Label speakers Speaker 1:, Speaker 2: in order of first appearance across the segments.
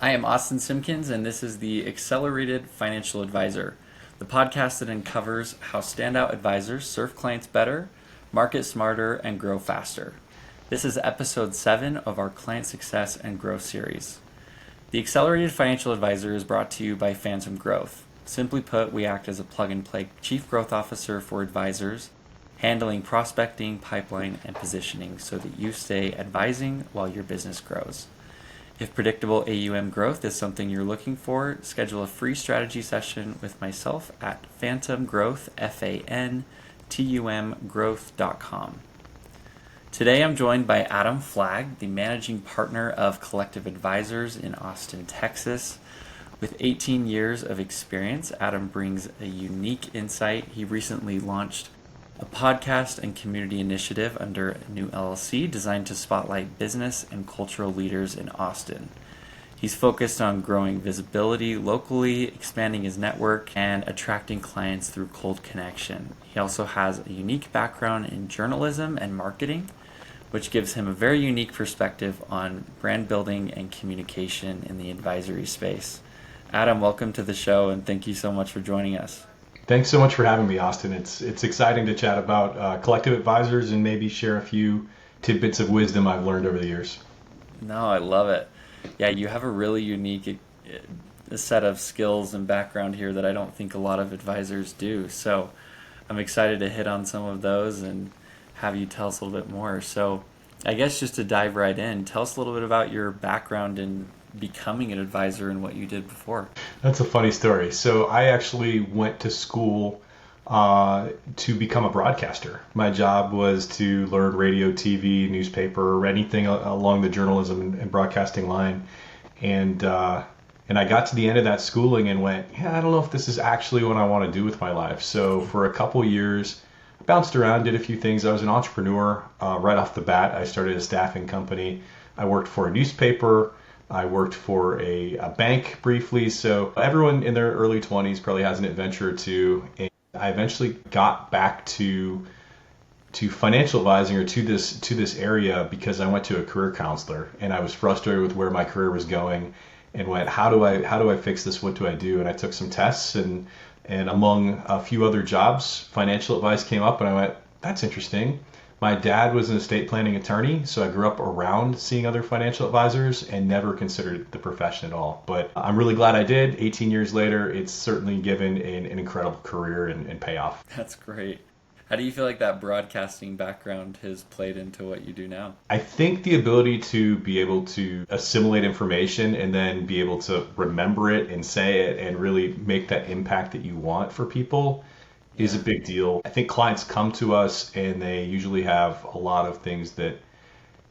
Speaker 1: I am Austin Simpkins, and this is the Accelerated Financial Advisor, the podcast that uncovers how standout advisors serve clients better, market smarter, and grow faster. This is episode 7 of our Client Success and Growth series. The Accelerated Financial Advisor is brought to you by Phantom Growth. Simply put, we act as a plug-and-play Chief Growth Officer for advisors, handling prospecting, pipeline, and positioning so that you stay advising while your business grows. If predictable AUM growth is something you're looking for, schedule a free strategy session with myself at Phantom Growth, F-A-N-T-U-M growth.com. Today I'm joined by Adam Flagg, the managing partner of Collective Advisors in Austin, Texas. With 18 years of experience, Adam brings a unique insight. He recently launched a podcast and community initiative under a new LLC designed to spotlight business and cultural leaders in Austin. He's focused on growing visibility locally, expanding his network, and attracting clients through cold connection. He also has a unique background in journalism and marketing, which gives him a very unique perspective on brand building and communication in the advisory space. Adam, welcome to the show, and thank you so much for joining us.
Speaker 2: Thanks so much for having me, Austin. It's exciting to chat about collective advisors and maybe share a few tidbits of wisdom I've learned over the years.
Speaker 1: No, I love it. Yeah, you have a really unique set of skills and background here that I don't think a lot of advisors do. So I'm excited to hit on some of those and have you tell us a little bit more. So I guess just to dive right in, tell us a little bit about your background in becoming an advisor and what you did before.
Speaker 2: That's a funny story. So I actually went to school to become a broadcaster. My job was to learn radio, TV, newspaper, anything along the journalism and broadcasting line. And I got to the end of that schooling and went, yeah, I don't know if this is actually what I want to do with my life. So for a couple years, I bounced around, did a few things. I was an entrepreneur right off the bat. I started a staffing company. I worked for a newspaper. I worked for a bank briefly. So everyone in their early 20s probably has an adventure or two. And I eventually got back to financial advising or to this area because I went to a career counselor and I was frustrated with where my career was going and went, how do I fix this? What do I do? And I took some tests and among a few other jobs, financial advice came up and I went, that's interesting. My dad was an estate planning attorney, so I grew up around seeing other financial advisors and never considered the profession at all. But I'm really glad I did. 18 years later, it's certainly given an incredible career and payoff.
Speaker 1: That's great. How do you feel like that broadcasting background has played into what you do now?
Speaker 2: I think the ability to be able to assimilate information and then be able to remember it and say it and really make that impact that you want for people is a big deal. I think clients come to us and they usually have a lot of things that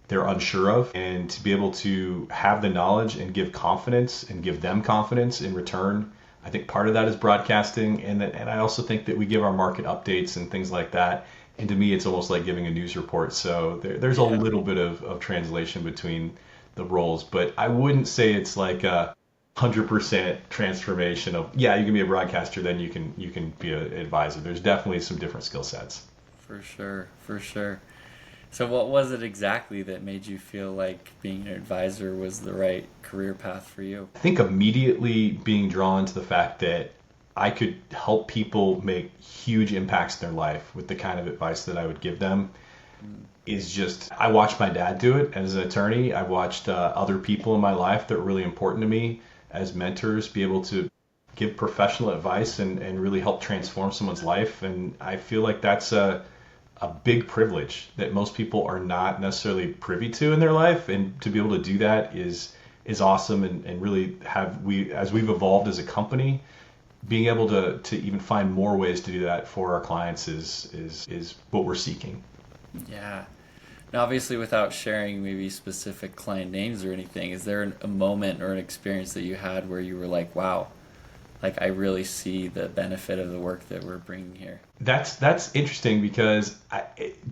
Speaker 2: they're unsure of, and to be able to have the knowledge and give confidence and give them confidence in return, I think part of that is broadcasting, and I also think that we give our market updates and things like that. And to me, it's almost like giving a news report. So there's a little bit of translation between the roles, but I wouldn't say it's like a 100% transformation of, yeah, you can be a broadcaster, then you can be an advisor. There's definitely some different skill sets.
Speaker 1: For sure, for sure. So what was it exactly that made you feel like being an advisor was the right career path for you?
Speaker 2: I think immediately being drawn to the fact that I could help people make huge impacts in their life with the kind of advice that I would give them is just, I watched my dad do it as an attorney. I watched other people in my life that were really important to me as mentors be able to give professional advice and really help transform someone's life. And I feel like that's a big privilege that most people are not necessarily privy to in their life. And to be able to do that is awesome, and really as we've evolved as a company, being able to even find more ways to do that for our clients is what we're seeking.
Speaker 1: Yeah. Now, obviously, without sharing maybe specific client names or anything, is there a moment or an experience that you had where you were like, wow, like I really see the benefit of the work that we're bringing here?
Speaker 2: That's interesting because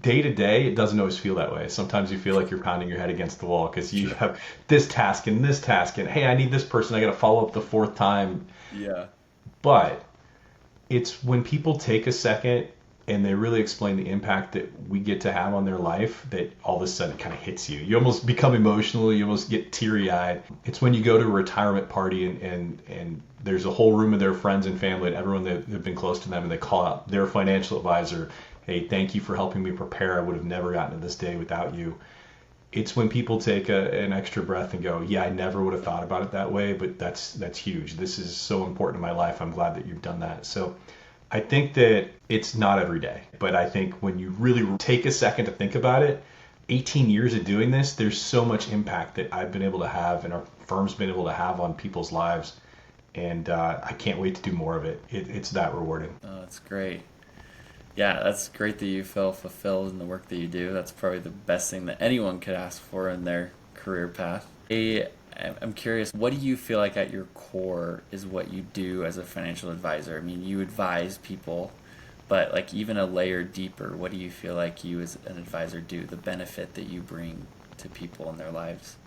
Speaker 2: day to day, it doesn't always feel that way. Sometimes you feel like you're pounding your head against the wall because you have this task and this task and, hey, I need this person. I got to follow up the fourth time.
Speaker 1: Yeah.
Speaker 2: But it's when people take a second and they really explain the impact that we get to have on their life, that all of a sudden it kind of hits you. You almost become emotional. You almost get teary-eyed. It's when you go to a retirement party and there's a whole room of their friends and family and everyone that have been close to them, and they call out their financial advisor, hey, thank you for helping me prepare. I would have never gotten to this day without you. It's when people take an extra breath and go, yeah, I never would have thought about it that way, but that's huge. This is so important in my life. I'm glad that you've done that. So I think that it's not every day, but I think when you really take a second to think about it, 18 years of doing this, there's so much impact that I've been able to have and our firm's been able to have on people's lives. And I can't wait to do more of it. It's that rewarding.
Speaker 1: Oh, that's great. Yeah, that's great that you feel fulfilled in the work that you do. That's probably the best thing that anyone could ask for in their career path. I'm curious, what do you feel like at your core is what you do as a financial advisor? I mean, you advise people, but like even a layer deeper, what do you feel like you as an advisor do, the benefit that you bring to people in their lives?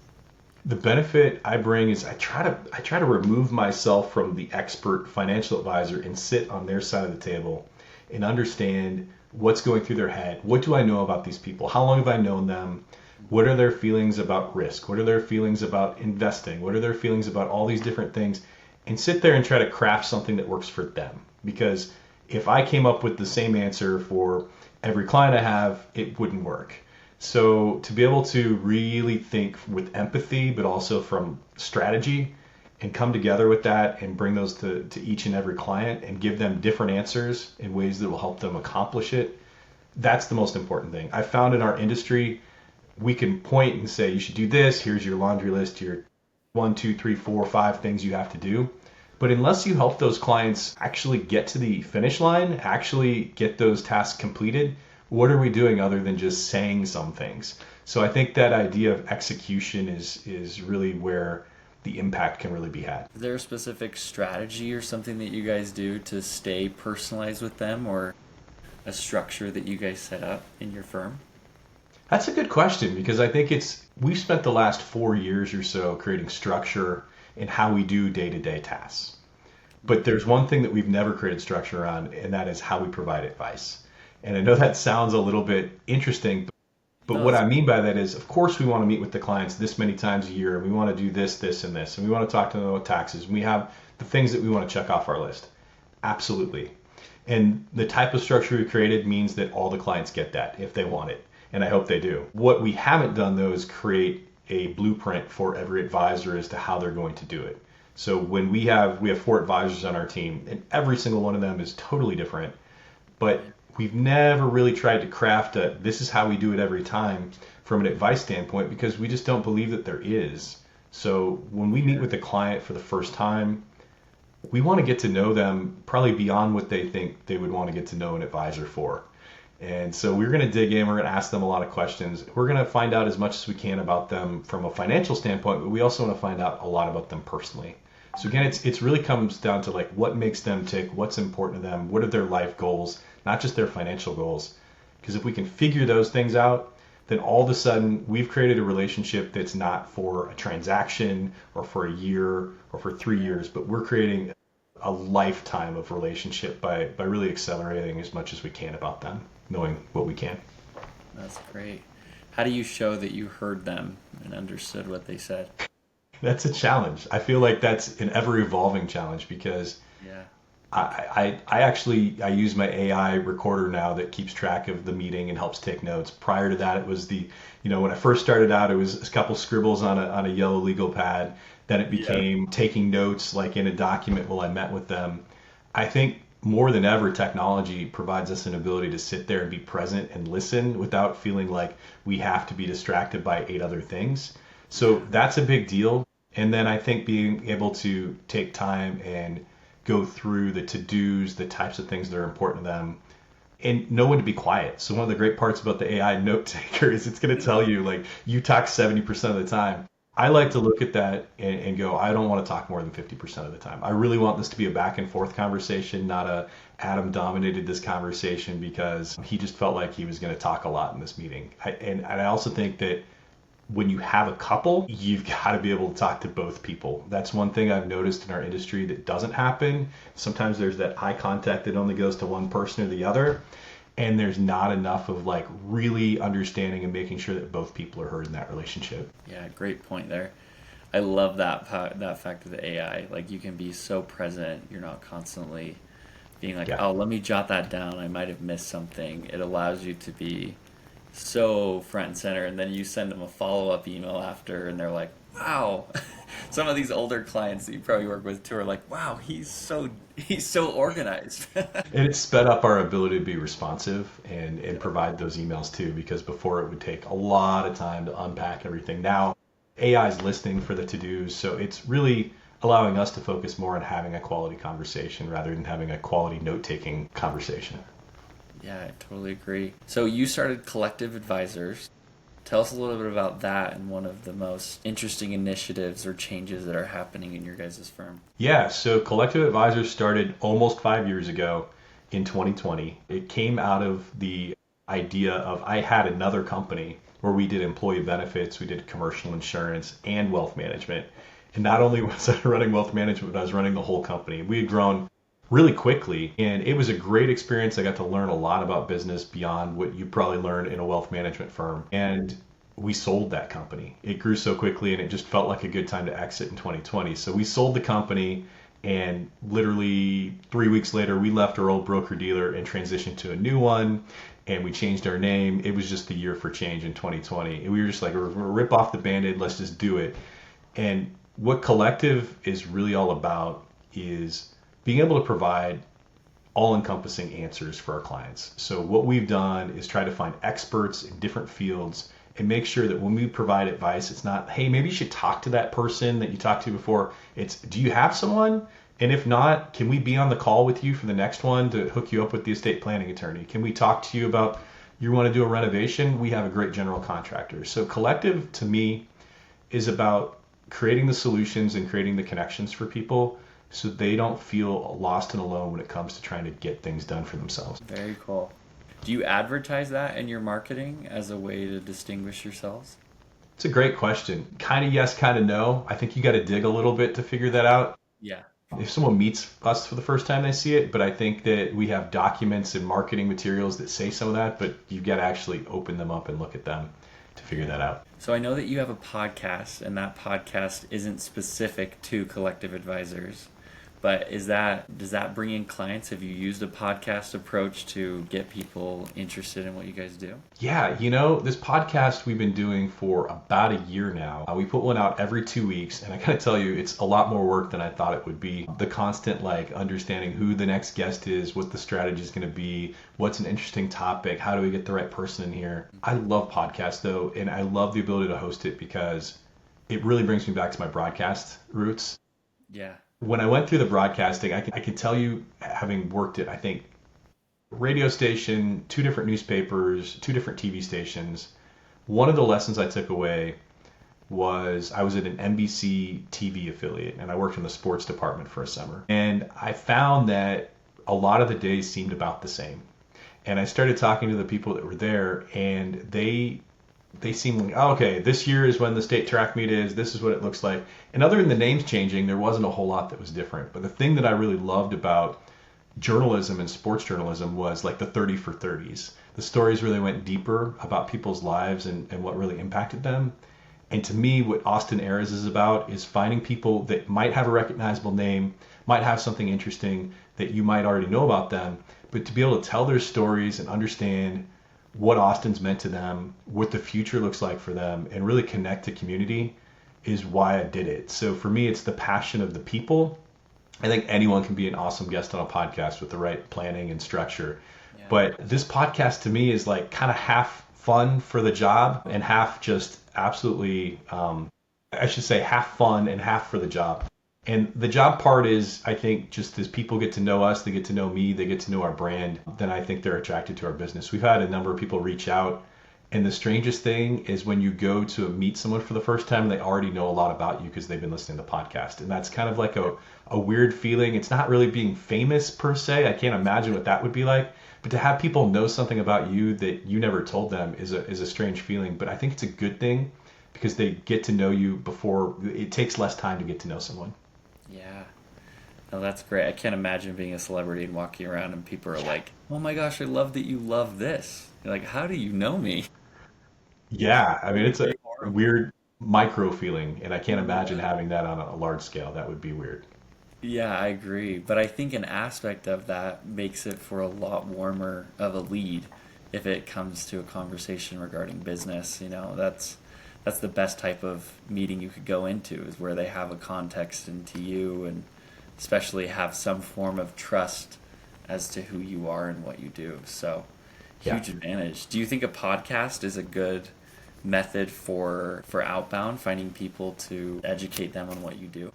Speaker 2: The benefit I bring is I try to remove myself from the expert financial advisor and sit on their side of the table and understand what's going through their head. What do I know about these people? How long have I known them? What are their feelings about risk? What are their feelings about investing? What are their feelings about all these different things? And sit there and try to craft something that works for them. Because if I came up with the same answer for every client I have, it wouldn't work. So to be able to really think with empathy, but also from strategy, and come together with that and bring those to each and every client and give them different answers in ways that will help them accomplish it, that's the most important thing. I found in our industry, we can point and say, you should do this, here's your laundry list, your 1, 2, 3, 4, 5 things you have to do. But unless you help those clients actually get to the finish line, actually get those tasks completed, what are we doing other than just saying some things? So I think that idea of execution is really where the impact can really be had.
Speaker 1: Is there a specific strategy or something that you guys do to stay personalized with them, or a structure that you guys set up in your firm?
Speaker 2: That's a good question, because I think we've spent the last 4 years or so creating structure in how we do day-to-day tasks. But there's one thing that we've never created structure on, and that is how we provide advice. And I know that sounds a little bit interesting, but what I mean by that is, of course, we want to meet with the clients this many times a year, and we want to do this, this, and this, and we want to talk to them about taxes, and we have the things that we want to check off our list. Absolutely. And the type of structure we created means that all the clients get that if they want it, and I hope they do. What we haven't done, though, is create a blueprint for every advisor as to how they're going to do it. So when we have 4 advisors on our team, and every single one of them is totally different, but we've never really tried to craft this is how we do it every time from an advice standpoint, because we just don't believe that there is. So when we meet with the client for the first time, we want to get to know them probably beyond what they think they would want to get to know an advisor for. And so we're going to dig in, we're going to ask them a lot of questions. We're going to find out as much as we can about them from a financial standpoint, but we also want to find out a lot about them personally. So again, it's really comes down to like what makes them tick, what's important to them, what are their life goals, not just their financial goals. Because if we can figure those things out, then all of a sudden we've created a relationship that's not for a transaction or for a year or for 3 years, but we're creating a lifetime of relationship by really accelerating as much as we can about them, knowing what we can.
Speaker 1: That's great. How do you show that you heard them and understood what they said?
Speaker 2: That's a challenge. I feel like that's an ever-evolving challenge, because
Speaker 1: Yeah.
Speaker 2: I use my AI recorder now that keeps track of the meeting and helps take notes. Prior to that, it was when I first started out, it was a couple scribbles on a yellow legal pad. Then it became taking notes like in a document while I met with them. I think more than ever, technology provides us an ability to sit there and be present and listen without feeling like we have to be distracted by 8 other things. So that's a big deal. And then I think being able to take time and go through the to-dos, the types of things that are important to them, and know when to be quiet. So one of the great parts about the AI note taker is it's going to tell you, like, you talk 70% of the time. I like to look at that and go, I don't want to talk more than 50% of the time. I really want this to be a back and forth conversation, not a Adam dominated this conversation because he just felt like he was going to talk a lot in this meeting. And I also think that when you have a couple, you've got to be able to talk to both people. That's one thing I've noticed in our industry that doesn't happen. Sometimes there's that eye contact that only goes to one person or the other. and there's not enough of like really understanding and making sure that both people are heard in that relationship.
Speaker 1: Yeah, great point there. I love that fact of the AI. Like you can be so present, you're not constantly being like,
Speaker 2: Yeah.
Speaker 1: oh, let me jot that down. I might have missed something. It allows you to be so front and center, and then you send them a follow up email after, and they're like, wow. Some of these older clients that you probably work with too are like, wow, he's so organized.
Speaker 2: And it sped up our ability to be responsive and provide those emails too, because before it would take a lot of time to unpack everything. Now AI is listening for the to-dos, so it's really allowing us to focus more on having a quality conversation rather than having a quality note-taking conversation.
Speaker 1: Yeah, I totally agree. So you started Collective Advisors. Tell us a little bit about that and one of the most interesting initiatives or changes that are happening in your guys' firm.
Speaker 2: Yeah, so Collective Advisors started almost 5 years ago in 2020. It came out of the idea of I had another company where we did employee benefits, we did commercial insurance and wealth management. And not only was I running wealth management, but I was running the whole company. We had grown really quickly, and it was a great experience. I got to learn a lot about business beyond what you probably learn in a wealth management firm. And we sold that company. It grew so quickly, and it just felt like a good time to exit in 2020. So we sold the company, and literally 3 weeks later, we left our old broker dealer and transitioned to a new one. And we changed our name. It was just the year for change in 2020. And we were just like, we're gonna rip off the band-aid, let's just do it. And what Collective is really all about is being able to provide all-encompassing answers for our clients. So what we've done is try to find experts in different fields and make sure that when we provide advice, it's not, hey, maybe you should talk to that person that you talked to before. It's, do you have someone? And if not, can we be on the call with you for the next one to hook you up with the estate planning attorney? Can we talk to you about you want to do a renovation? We have a great general contractor. So Collective to me is about creating the solutions and creating the connections for people so they don't feel lost and alone when it comes to trying to get things done for themselves.
Speaker 1: Very cool. Do you advertise that in your marketing as a way to distinguish yourselves?
Speaker 2: It's a great question. Kind of yes, kind of no. I think you got to dig a little bit to figure that out.
Speaker 1: Yeah.
Speaker 2: If someone meets us for the first time, they see it, but I think that we have documents and marketing materials that say some of that, but you've got to actually open them up and look at them to figure that out.
Speaker 1: So I know that you have a podcast, and that podcast isn't specific to Collective Advisors, but does that bring in clients? Have you used a podcast approach to get people interested in what you guys do?
Speaker 2: Yeah, this podcast we've been doing for about a year now. We put one out every 2 weeks, and I gotta tell you, it's a lot more work than I thought it would be. The constant understanding who the next guest is, what the strategy is gonna be, what's an interesting topic, how do we get the right person in here. I love podcasts though, and I love the ability to host it because it really brings me back to my broadcast roots.
Speaker 1: Yeah.
Speaker 2: When I went through the broadcasting, I can tell you, having worked at, I think, radio station, 2 different newspapers, 2 different TV stations, one of the lessons I took away was I was at an NBC TV affiliate, and I worked in the sports department for a summer. And I found that a lot of the days seemed about the same. And I started talking to the people that were there, and they seemed like, oh, okay, this year is when the state track meet is, this is what it looks like. And other than the names changing, there wasn't a whole lot that was different. But the thing that I really loved about journalism and sports journalism was like the 30 for 30s. The stories really went deeper about people's lives and what really impacted them. And to me, what Austin Heiress is about is finding people that might have a recognizable name, might have something interesting that you might already know about them, but to be able to tell their stories and understand what Austin's meant to them, what the future looks like for them, and really connect to community is why I did it. So for me, it's the passion of the people. I think anyone can be an awesome guest on a podcast with the right planning and structure. Yeah. But this podcast to me is kind of half fun for the job and half just absolutely, I should say half fun and half for the job. And the job part is, I think, just as people get to know us, they get to know me, they get to know our brand, then I think they're attracted to our business. We've had a number of people reach out. And the strangest thing is when you go to meet someone for the first time, they already know a lot about you because they've been listening to the podcast. And that's kind of like a weird feeling. It's not really being famous per se. I can't imagine what that would be like. But to have people know something about you that you never told them is a strange feeling. But I think it's a good thing because they get to know you before it takes less time to get to know someone.
Speaker 1: Yeah. Oh, that's great. I can't imagine being a celebrity and walking around and people are like, "Oh my gosh, I love that you love this." You're like, "How do you know me?"
Speaker 2: Yeah, I
Speaker 1: That
Speaker 2: mean,
Speaker 1: would
Speaker 2: it's a
Speaker 1: be horrible.
Speaker 2: weird micro feeling, and I can't imagine
Speaker 1: Yeah.
Speaker 2: having that on a large scale. That would be weird.
Speaker 1: Yeah, I agree. But I think an aspect of that makes it for a lot warmer of a lead if it comes to a conversation regarding business. That's the best type of meeting you could go into is where they have a context into you and especially have some form of trust as to who you are and what you do. So,
Speaker 2: Yeah.
Speaker 1: huge advantage. Do you think a podcast is a good method for outbound, finding people to educate them on what you do?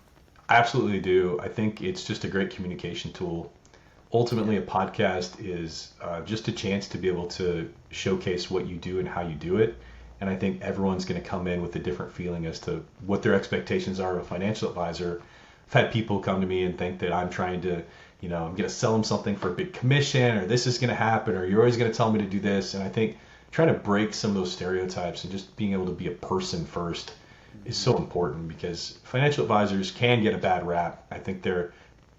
Speaker 2: I absolutely do. I think it's just a great communication tool.
Speaker 1: Yeah.
Speaker 2: Ultimately, a podcast is just a chance to be able to showcase what you do and how you do it. And I think everyone's going to come in with a different feeling as to what their expectations are of a financial advisor. I've had people come to me and think that I'm trying to, I'm going to sell them something for a big commission, or this is going to happen, or you're always going to tell me to do this. And I think trying to break some of those stereotypes and just being able to be a person first is
Speaker 1: Mhm.
Speaker 2: so important because financial advisors can get a bad rap. I think they're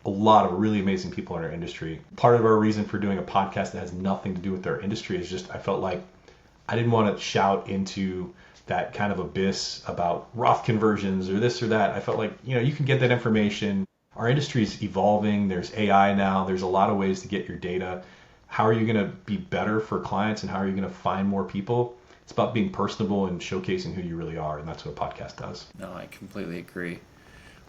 Speaker 2: a lot of really amazing people in our industry. Part of our reason for doing a podcast that has nothing to do with our industry is just I felt like I didn't want to shout into that kind of abyss about Roth conversions or this or that. I felt like, you can get that information. Our industry is evolving. There's AI now. There's a lot of ways to get your data. How are you going to be better for clients and how are you going to find more people? It's about being personable and showcasing who you really are, and that's what a podcast does.
Speaker 1: No, I completely agree.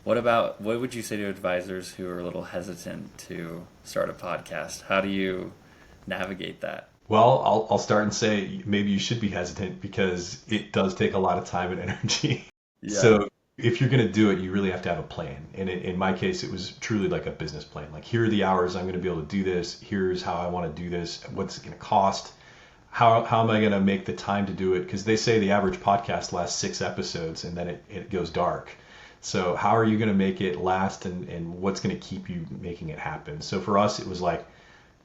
Speaker 1: What would you say to advisors who are a little hesitant to start a podcast? How do you navigate that?
Speaker 2: Well, I'll start and say maybe you should be hesitant because it does take a lot of time and energy.
Speaker 1: Yeah.
Speaker 2: So if you're going to do it, you really have to have a plan. And in my case, it was truly like a business plan. Like, here are the hours I'm going to be able to do this. Here's how I want to do this. What's it going to cost? How am I going to make the time to do it? Because they say the average podcast lasts 6 episodes and then it goes dark. So how are you going to make it last and what's going to keep you making it happen? So for us, it was like,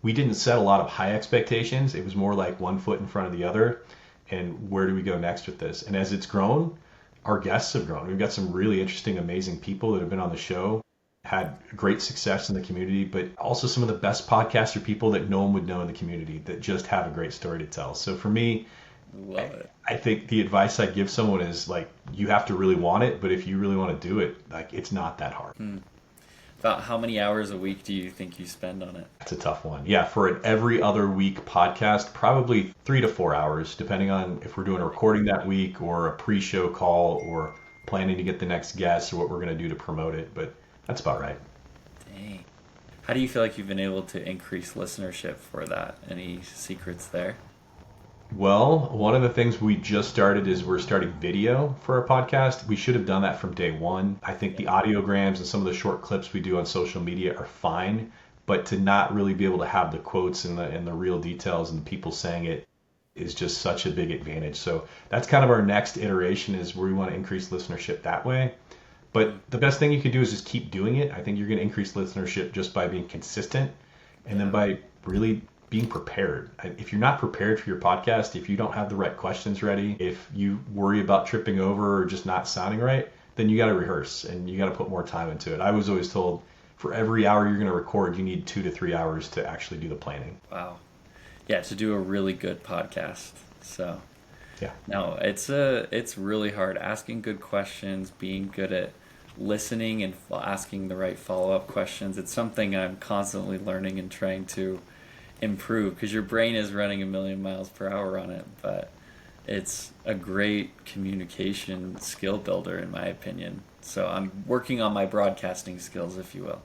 Speaker 2: we didn't set a lot of high expectations. It was more like one foot in front of the other. And where do we go next with this? And as it's grown, our guests have grown. We've got some really interesting, amazing people that have been on the show, had great success in the community, but also some of the best podcaster people that no one would know in the community that just have a great story to tell. So for me,
Speaker 1: Love it.
Speaker 2: I think the advice I give someone is like, you have to really want it, but if you really want to do it, like, it's not that hard.
Speaker 1: Hmm. About how many hours a week do you think you spend on it?
Speaker 2: That's a tough one. Yeah, for an every other week podcast, probably 3 to 4 hours, depending on if we're doing a recording that week or a pre-show call or planning to get the next guest or what we're going to do to promote it. But that's about right.
Speaker 1: Dang. How do you feel like you've been able to increase listenership for that? Any secrets there?
Speaker 2: Well, one of the things we just started is we're starting video for our podcast. We should have done that from day one. I think the audiograms and some of the short clips we do on social media are fine, but to not really be able to have the quotes and the real details and the people saying it is just such a big advantage. So that's kind of our next iteration is where we want to increase listenership that way. But
Speaker 1: Mm.
Speaker 2: the best thing you can do is just keep doing it. I think you're going to increase listenership just by being consistent and then
Speaker 1: Yeah.
Speaker 2: by really being prepared. If you're not prepared for your podcast, if you don't have the right questions ready, if you worry about tripping over or just not sounding right, then you got to rehearse and you got to put more time into it. I was always told for every hour you're going to record, you need 2 to 3 hours to actually do the planning.
Speaker 1: Wow. Yeah, to do a really good podcast. So,
Speaker 2: Yeah.
Speaker 1: no, it's really hard asking good questions, being good at listening and asking the right follow-up questions. It's something I'm constantly learning and trying to improve because your brain is running a million miles per hour on it, but it's a great communication skill builder in my opinion. So I'm working on my broadcasting skills, if you will.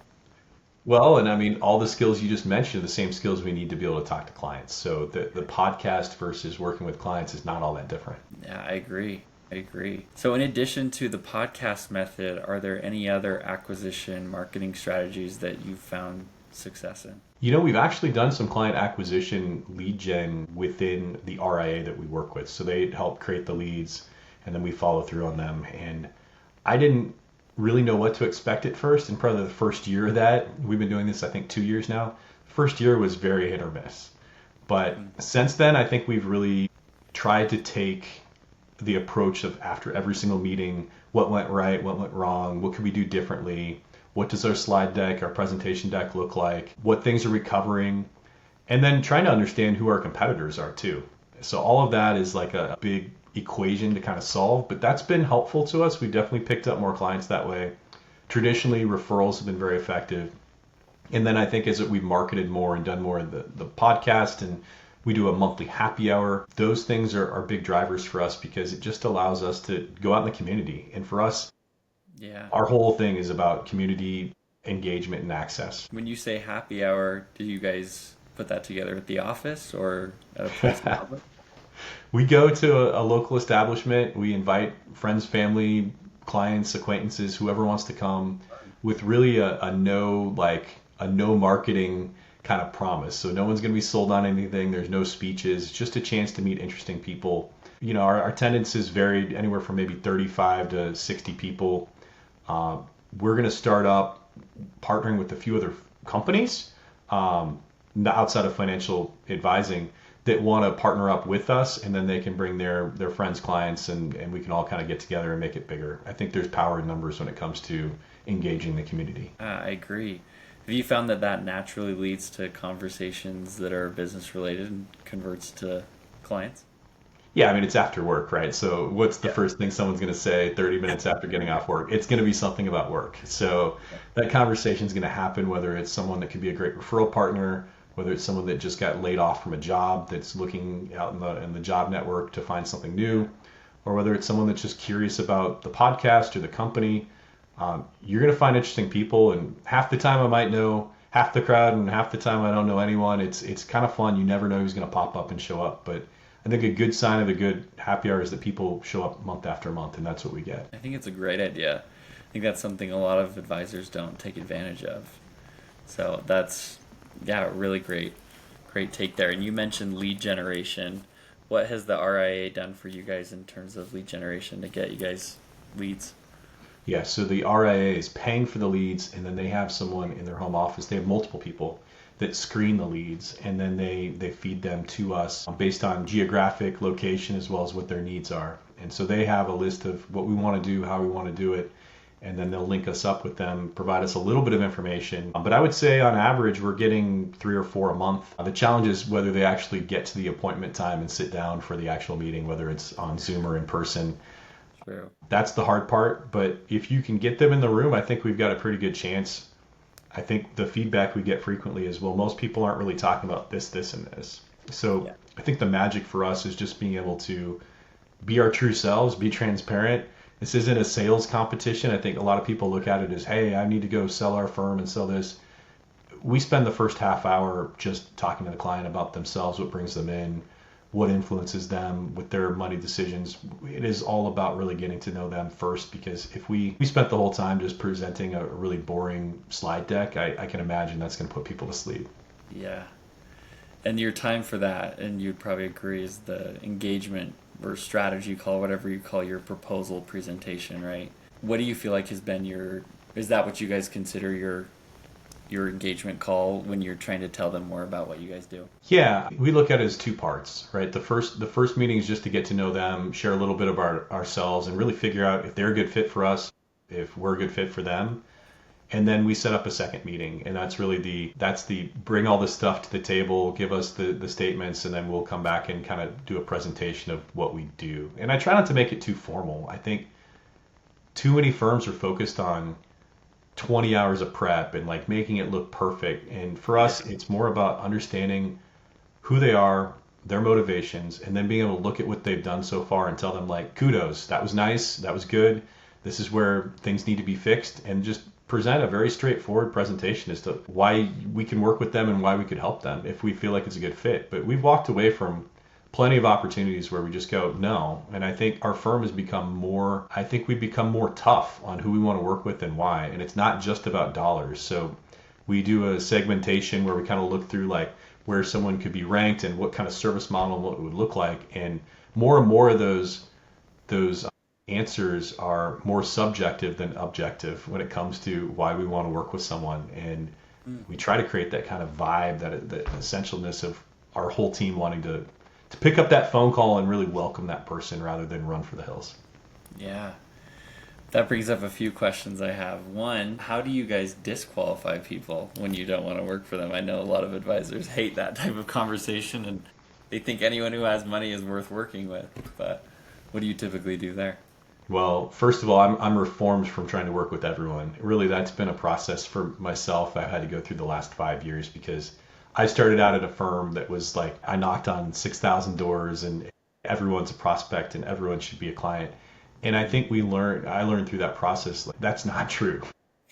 Speaker 2: Well, and I mean, all the skills you just mentioned are the same skills we need to be able to talk to clients. So the podcast versus working with clients is not all that different.
Speaker 1: Yeah, I agree. I agree. So, in addition to the podcast method, are there any other acquisition marketing strategies that you've found success in?
Speaker 2: We've actually done some client acquisition lead gen within the RIA that we work with. So they help create the leads and then we follow through on them. And I didn't really know what to expect at first. And probably the first year of that, we've been doing this, I think, 2 years now. First year was very hit or miss. But
Speaker 1: Mm.
Speaker 2: since then, I think we've really tried to take the approach of after every single meeting, what went right, what went wrong, what could we do differently, What does our slide deck, our presentation deck look like? What things are we covering? And then trying to understand who our competitors are too. So all of that is like a big equation to kind of solve, but that's been helpful to us. We've definitely picked up more clients that way. Traditionally, referrals have been very effective. And then I think as we've marketed more and done more of the podcast, and we do a monthly happy hour, those things are big drivers for us because it just allows us to go out in the community. And for us,
Speaker 1: Yeah.
Speaker 2: our whole thing is about community engagement and access.
Speaker 1: When you say happy hour, do you guys put that together at the office or at a place in public?
Speaker 2: We go to a local establishment. We invite friends, family, clients, acquaintances, whoever wants to come, with really a no marketing kind of promise. So no one's going to be sold on anything. There's no speeches. It's just a chance to meet interesting people. Our attendance is varied anywhere from maybe 35 to 60 people. We're going to start up partnering with a few other companies outside of financial advising that want to partner up with us, and then they can bring their friends, clients, and we can all kind of get together and make it bigger. I think there's power in numbers when it comes to engaging the community.
Speaker 1: I agree. Have you found that naturally leads to conversations that are business related and converts to clients?
Speaker 2: Yeah, I mean, it's after work, right? So what's the first thing someone's going to say 30 minutes after getting off work? It's going to be something about work. So that conversation is going to happen, whether it's someone that could be a great referral partner, whether it's someone that just got laid off from a job that's looking out in the job network to find something new, or whether it's someone that's just curious about the podcast or the company. You're going to find interesting people, and half the time I might know half the crowd, and half the time I don't know anyone. It's kind of fun. You never know who's going to pop up and show up, but I think a good sign of a good happy hour is that people show up month after month, and that's what we get.
Speaker 1: I think it's a great idea. I think that's something a lot of advisors don't take advantage of. So that's, yeah, really great take there. And you mentioned lead generation. What has the RIA done for you guys in terms of lead generation to get you guys leads?
Speaker 2: Yeah, so the RIA is paying for the leads, and then they have someone in their home office. They have multiple people that screen the leads, and then they feed them to us based on geographic location as well as what their needs are. And so they have a list of what we want to do, how we want to do it, and then they'll link us up with them, provide us a little bit of information. But I would say on average, we're getting 3 or 4 a month. The challenge is whether they actually get to the appointment time and sit down for the actual meeting, whether it's on Zoom or in person.
Speaker 1: True.
Speaker 2: That's the hard part, but if you can get them in the room, I think we've got a pretty good chance. I think the feedback we get frequently is, well, most people aren't really talking about this, and this. So yeah. I think the magic for us is just being able to be our true selves, be transparent. This isn't a sales competition. I think a lot of people look at it as, hey, I need to go sell our firm and sell this. We spend the first half hour just talking to the client about themselves, what brings them in, what influences them with their money decisions. It is all about really getting to know them first, because if we spent the whole time just presenting a really boring slide deck, I can imagine that's going to put people to sleep.
Speaker 1: Yeah. And your time for that, and you'd probably agree, is the engagement or strategy call, whatever you call your proposal presentation, right? What do you feel like has been is that what you guys consider your engagement call when you're trying to tell them more about what you guys do?
Speaker 2: Yeah, we look at it as 2 parts, right? The first meeting is just to get to know them, share a little bit about ourselves, and really figure out if they're a good fit for us, if we're a good fit for them. And then we set up a second meeting, and that's really the bring all this stuff to the table, give us the statements, and then we'll come back and kind of do a presentation of what we do. And I try not to make it too formal. I think too many firms are focused on 20 hours of prep and like making it look perfect. And for us, it's more about understanding who they are, their motivations, and then being able to look at what they've done so far and tell them, like, kudos, that was nice, that was good, this is where things need to be fixed, and just present a very straightforward presentation as to why we can work with them and why we could help them if we feel like it's a good fit. But we've walked away from plenty of opportunities where we just go, no. And I think our firm has become more tough on who we want to work with and why. And it's not just about dollars. So we do a segmentation where we kind of look through like where someone could be ranked and what kind of service model and what it would look like. And more of those answers are more subjective than objective when it comes to why we want to work with someone. And we try to create that kind of vibe, the essentialness of our whole team wanting to pick up that phone call and really welcome that person rather than run for the hills.
Speaker 1: Yeah. That brings up a few questions I have. One, how do you guys disqualify people when you don't want to work for them? I know a lot of advisors hate that type of conversation and they think anyone who has money is worth working with. But what do you typically do there?
Speaker 2: Well, first of all, I'm reformed from trying to work with everyone. Really, that's been a process for myself I've had to go through the last 5 years because I started out at a firm that was like, I knocked on 6,000 doors and everyone's a prospect and everyone should be a client. And I think I learned through that process, like, that's not true.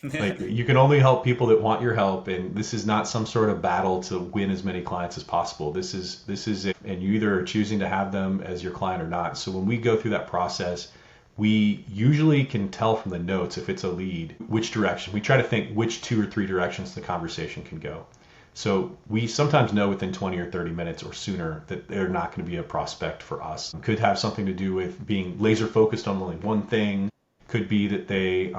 Speaker 2: Like you can only help people that want your help, and this is not some sort of battle to win as many clients as possible. This is it, and you either are choosing to have them as your client or not. So when we go through that process, we usually can tell from the notes if it's a lead which direction. We try to think which 2 or 3 directions the conversation can go. So we sometimes know within 20 or 30 minutes or sooner that they're not going to be a prospect for us. It could have something to do with being laser focused on only one thing. Could be that they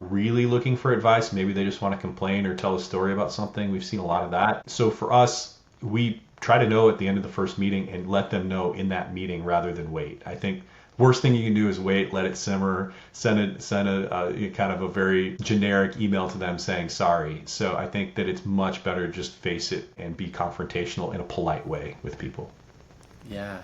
Speaker 2: really looking for advice. Maybe they just want to complain or tell a story about something. We've seen a lot of that. So for us, we try to know at the end of the first meeting and let them know in that meeting rather than wait. I think worst thing you can do is wait, let it simmer, send a kind of a very generic email to them saying sorry. So I think that it's much better to just face it and be confrontational in a polite way with people.
Speaker 1: Yeah.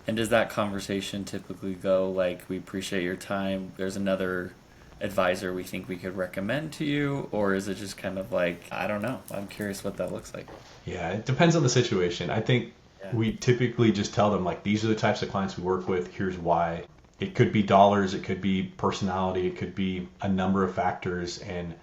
Speaker 1: And does that conversation typically go like, we appreciate your time, there's another advisor we think we could recommend to you? Or is it just kind of like, I don't know, I'm curious what that looks like?
Speaker 2: Yeah, it depends on the situation. I think we typically just tell them, like, these are the types of clients we work with. Here's why. It could be dollars. It could be personality. It could be a number of factors. And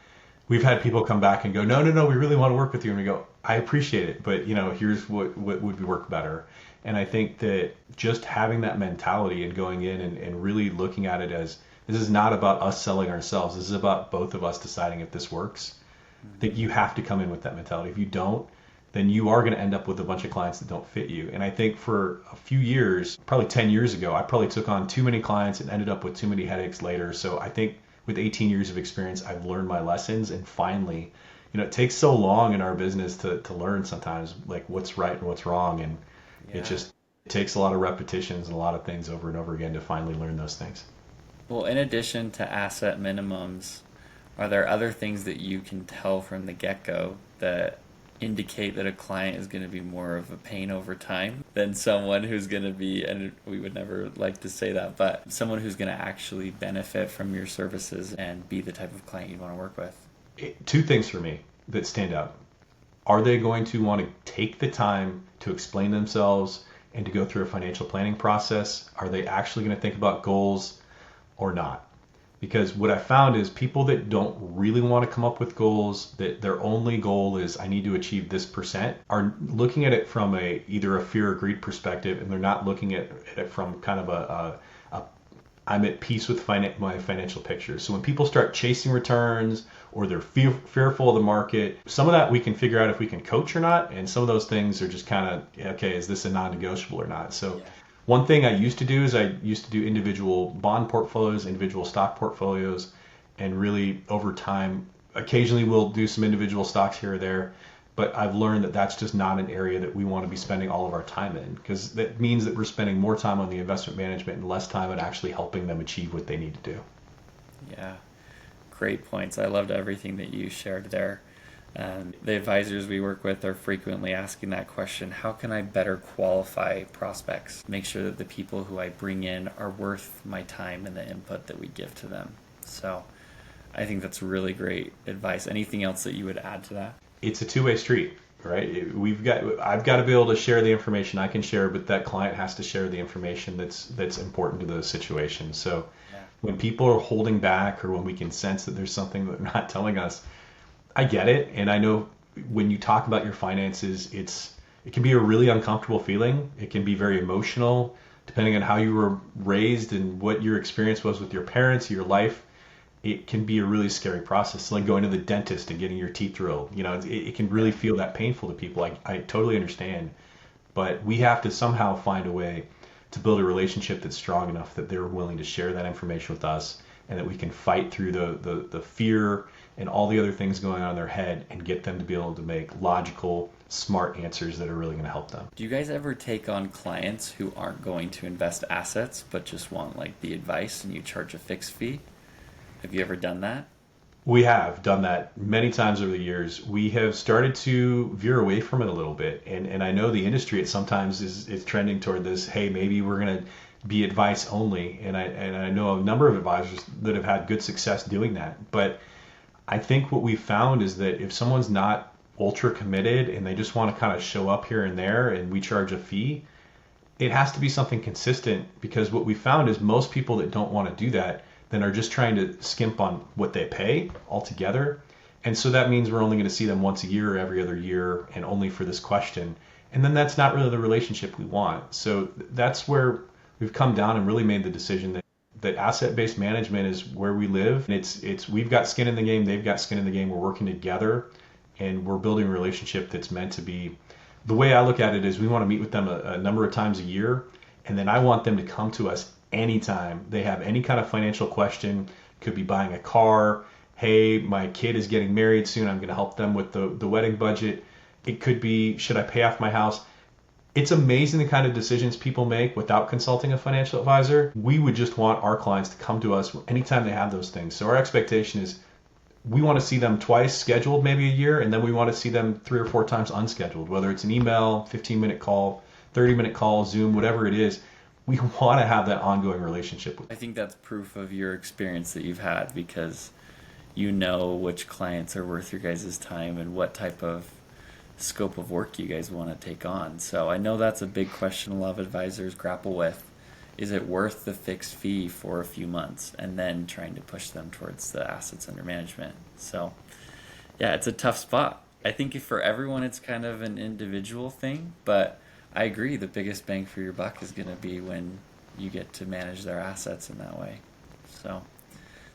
Speaker 2: we've had people come back and go, no, we really want to work with you. And we go, I appreciate it, but here's what would work better. And I think that just having that mentality and going in and really looking at it as, this is not about us selling ourselves. This is about both of us deciding if this works. I think you have to come in with that mentality. If you don't, then you are going to end up with a bunch of clients that don't fit you. And I think for a few years, probably 10 years ago, I probably took on too many clients and ended up with too many headaches later. So I think with 18 years of experience, I've learned my lessons. And finally, it takes so long in our business to learn sometimes, like, what's right and what's wrong. And it takes a lot of repetitions and a lot of things over and over again to finally learn those things.
Speaker 1: Well, in addition to asset minimums, are there other things that you can tell from the get-go that indicate that a client is going to be more of a pain over time than someone who's going to be, and we would never like to say that, but someone who's going to actually benefit from your services and be the type of client you want to work with?
Speaker 2: Two things for me that stand out. Are they going to want to take the time to explain themselves and to go through a financial planning process? Are they actually going to think about goals or not? Because what I found is people that don't really want to come up with goals, that their only goal is, I need to achieve this percent, are looking at it from either a fear or greed perspective, and they're not looking at it from kind of a I'm at peace with my financial picture. So when people start chasing returns or they're fearful of the market, some of that we can figure out if we can coach or not, and some of those things are just kind of, okay, is this a non-negotiable or not? So one thing I used to do is I used to do individual bond portfolios, individual stock portfolios, and really over time, occasionally we'll do some individual stocks here or there, but I've learned that that's just not an area that we want to be spending all of our time in, because that means that we're spending more time on the investment management and less time on actually helping them achieve what they need to do.
Speaker 1: Yeah, great points. I loved everything that you shared there. The advisors we work with are frequently asking that question: how can I better qualify prospects? Make sure that the people who I bring in are worth my time and the input that we give to them. So I think that's really great advice. Anything else that you would add to that?
Speaker 2: It's a two-way street, right? I've got to be able to share the information I can share, but that client has to share the information that's important to those situations. So when people are holding back, or when we can sense that there's something that they're not telling us, I get it. And I know when you talk about your finances, it can be a really uncomfortable feeling. It can be very emotional, depending on how you were raised and what your experience was with your parents, your life. It can be a really scary process, like going to the dentist and getting your teeth drilled. It can really feel that painful to people. I totally understand, but we have to somehow find a way to build a relationship that's strong enough that they're willing to share that information with us, and that we can fight through the fear and all the other things going on in their head and get them to be able to make logical, smart answers that are really going to help them.
Speaker 1: Do you guys ever take on clients who aren't going to invest assets but just want like the advice, and you charge a fixed fee? Have you ever done that?
Speaker 2: We have done that many times over the years. We have started to veer away from it a little bit. And I know the industry it sometimes is trending toward this, hey, maybe we're going to be advice only. And I know a number of advisors that have had good success doing that. But I think what we found is that if someone's not ultra committed and they just want to kind of show up here and there and we charge a fee, it has to be something consistent, because what we found is most people that don't want to do that then are just trying to skimp on what they pay altogether. And so that means we're only going to see them once a year or every other year and only for this question. And then that's not really the relationship we want. So that's where we've come down and really made the decision that asset-based management is where we live. And it's we've got skin in the game, they've got skin in the game, we're working together and we're building a relationship that's meant to be. The way I look at it is we want to meet with them a number of times a year, and then I want them to come to us anytime they have any kind of financial question. Could be buying a car. Hey, my kid is getting married soon. I'm going to help them with the wedding budget. It could be, should I pay off my house? It's amazing the kind of decisions people make without consulting a financial advisor. We would just want our clients to come to us anytime they have those things. So our expectation is we want to see them twice scheduled, maybe a year, and then we want to see them 3 or 4 times unscheduled, whether it's an email, 15-minute call, 30-minute call, Zoom, whatever it is. We want to have that ongoing relationship with
Speaker 1: I think that's proof of your experience that you've had, because you know which clients are worth your guys' time and what type of scope of work you guys want to take on. So I know that's a big question a lot of advisors grapple with. Is it worth the fixed fee for a few months and then trying to push them towards the assets under management? So yeah, it's a tough spot. I think for everyone it's kind of an individual thing, but I agree the biggest bang for your buck is going to be when you get to manage their assets in that way. So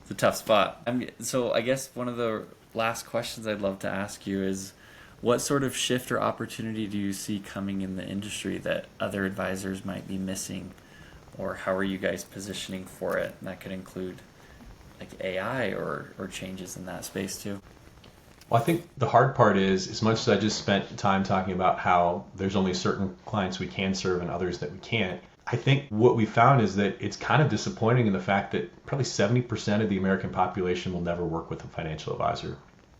Speaker 1: it's a tough spot. So I guess one of the last questions I'd love to ask you is, what sort of shift or opportunity do you see coming in the industry that other advisors might be missing, or how are you guys positioning for it? And that could include like AI or changes in that space too.
Speaker 2: Well, I think the hard part is, as much as I just spent time talking about how there's only certain clients we can serve and others that we can't, I think what we found is that it's kind of disappointing in the fact that probably 70% of the American population will never work with a financial advisor.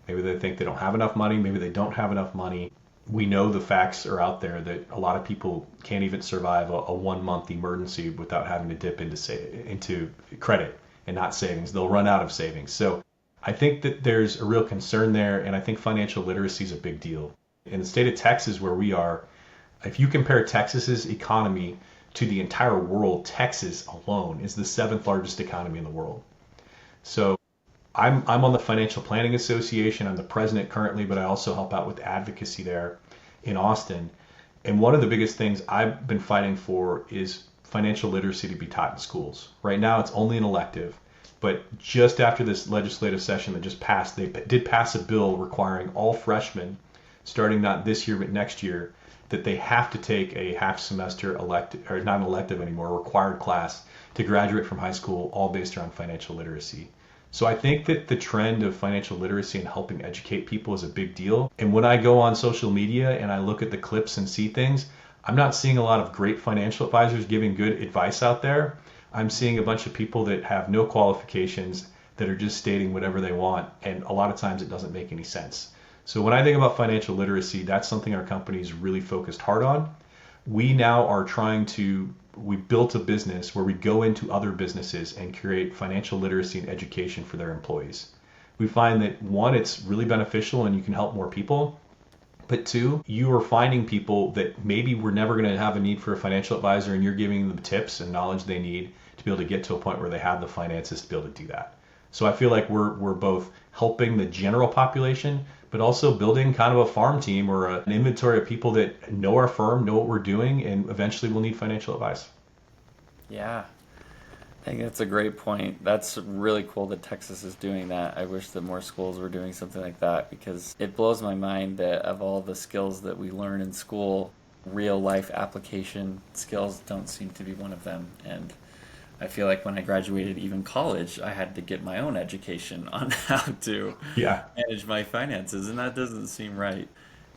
Speaker 2: Maybe they think they don't have enough money, maybe they don't have enough money. We know the facts are out there that a lot of people can't even survive a 1 month emergency without having to dip into credit and not savings. They'll run out of savings. So I think that there's a real concern there, and I think financial literacy is a big deal. In the state of Texas, where we are, if you compare Texas's economy to the entire world, Texas alone is the 7th largest economy in the world. So I'm on the Financial Planning Association. I'm the president currently, but I also help out with advocacy there in Austin. And one of the biggest things I've been fighting for is financial literacy to be taught in schools. Right now, it's only an elective. But just after this legislative session that just passed, they did pass a bill requiring all freshmen, starting not this year but next year, that they have to take a half semester elective, or not an elective anymore, required class to graduate from high school, all based around financial literacy. So I think that the trend of financial literacy and helping educate people is a big deal. And when I go on social media and I look at the clips and see things, I'm not seeing a lot of great financial advisors giving good advice out there. I'm seeing a bunch of people that have no qualifications that are just stating whatever they want, and a lot of times it doesn't make any sense. So when I think about financial literacy, that's something our company's really focused hard on. We now are we built a business where we go into other businesses and create financial literacy and education for their employees. We find that, one, it's really beneficial and you can help more people. But two, you are finding people that maybe were never going to have a need for a financial advisor, and you're giving them tips and knowledge they need to be able to get to a point where they have the finances to be able to do that. So I feel like we're both helping the general population, but also building kind of a farm team or an inventory of people that know our firm, know what we're doing, and eventually will need financial advice.
Speaker 1: Yeah, I think that's a great point. That's really cool that Texas is doing that. I wish that more schools were doing something like that, because it blows my mind that of all the skills that we learn in school, real life application skills don't seem to be one of them. And I feel like when I graduated even college, I had to get my own education on how to
Speaker 2: Yeah.
Speaker 1: manage my finances, and that doesn't seem right.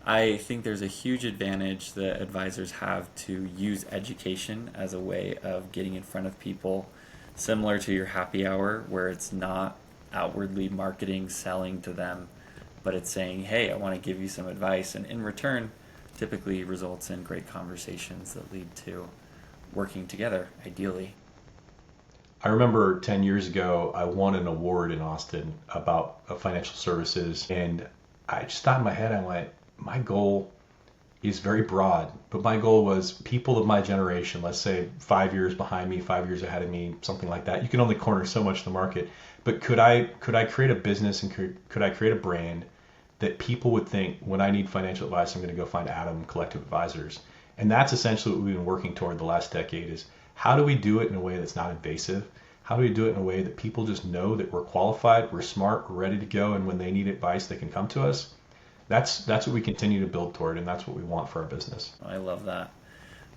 Speaker 1: I think there's a huge advantage that advisors have to use education as a way of getting in front of people, similar to your happy hour, where it's not outwardly marketing, selling to them, but it's saying, hey, I want to give you some advice. And in return, typically results in great conversations that lead to working together, ideally.
Speaker 2: I remember 10 years ago, I won an award in Austin about financial services. And I just thought in my head, I went, my goal is very broad, but my goal was people of my generation, let's say 5 years behind me, 5 years ahead of me, something like that. You can only corner so much of the market, but could I create a business and could I create a brand that people would think when I need financial advice, I'm going to go find Adam Collective Advisors. And that's essentially what we've been working toward the last decade is how do we do it in a way that's not invasive? How do we do it in a way that people just know that we're qualified, we're smart, we're ready to go, and when they need advice, they can come to us? That's what we continue to build toward, and that's what we want for our business.
Speaker 1: I love that.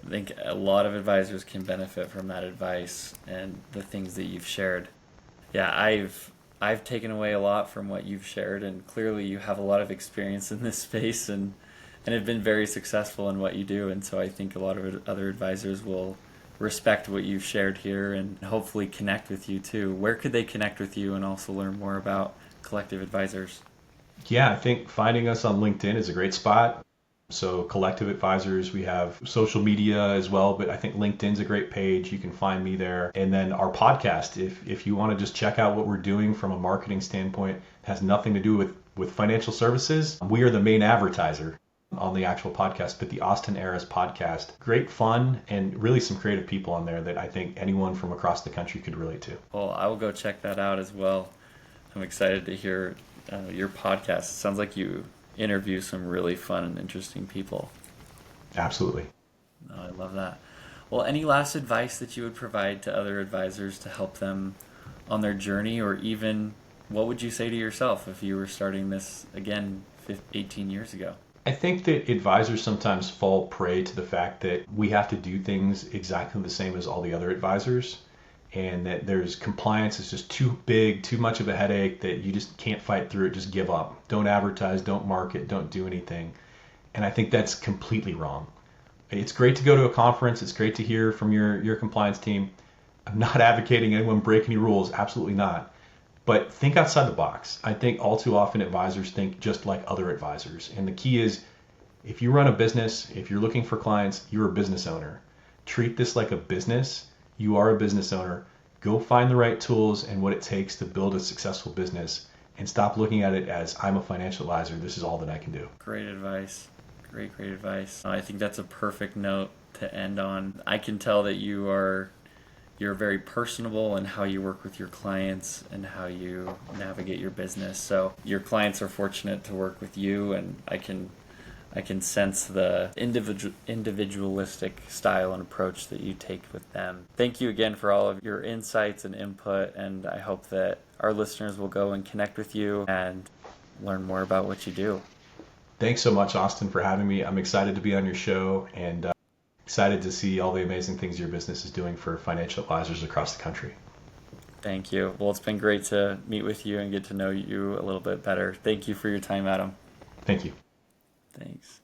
Speaker 1: I think a lot of advisors can benefit from that advice and the things that you've shared. Yeah, I've taken away a lot from what you've shared, and clearly you have a lot of experience in this space and have been very successful in what you do. And so I think a lot of other advisors will respect what you've shared here and hopefully connect with you too. Where could they connect with you and also learn more about Collective Advisors?
Speaker 2: Yeah, I think finding us on LinkedIn is a great spot. So Collective Advisors, we have social media as well, but I think LinkedIn's a great page. You can find me there. And then our podcast, if you want to just check out what we're doing from a marketing standpoint, it has nothing to do with financial services. We are the main advertiser on the actual podcast, but the Austin Heiress podcast, great fun and really some creative people on there that I think anyone from across the country could relate to.
Speaker 1: Well, I will go check that out as well. I'm excited to hear your podcast. It sounds like you interview some really fun and interesting people.
Speaker 2: Absolutely.
Speaker 1: Oh, I love that. Well, any last advice that you would provide to other advisors to help them on their journey, or even what would you say to yourself if you were starting this again 18 years ago?
Speaker 2: I think that advisors sometimes fall prey to the fact that we have to do things exactly the same as all the other advisors, and that there's compliance is just too big, too much of a headache that you just can't fight through it. Just give up. Don't advertise, don't market, don't do anything. And I think that's completely wrong. It's great to go to a conference. It's great to hear from your compliance team. I'm not advocating anyone break any rules. Absolutely not. But think outside the box. I think all too often advisors think just like other advisors. And the key is if you run a business, if you're looking for clients, you're a business owner. Treat this like a business. You are a business owner. Go find the right tools and what it takes to build a successful business, and stop looking at it as I'm a financial advisor. This is all that I can do.
Speaker 1: Great advice. Great advice. I think that's a perfect note to end on. I can tell that you're very personable in how you work with your clients and how you navigate your business. So your clients are fortunate to work with you, and I can sense the individualistic style and approach that you take with them. Thank you again for all of your insights and input, and I hope that our listeners will go and connect with you and learn more about what you do.
Speaker 2: Thanks so much, Austin, for having me. I'm excited to be on your show and excited to see all the amazing things your business is doing for financial advisors across the country.
Speaker 1: Thank you. Well, it's been great to meet with you and get to know you a little bit better. Thank you for your time, Adam.
Speaker 2: Thank you.
Speaker 1: Thanks.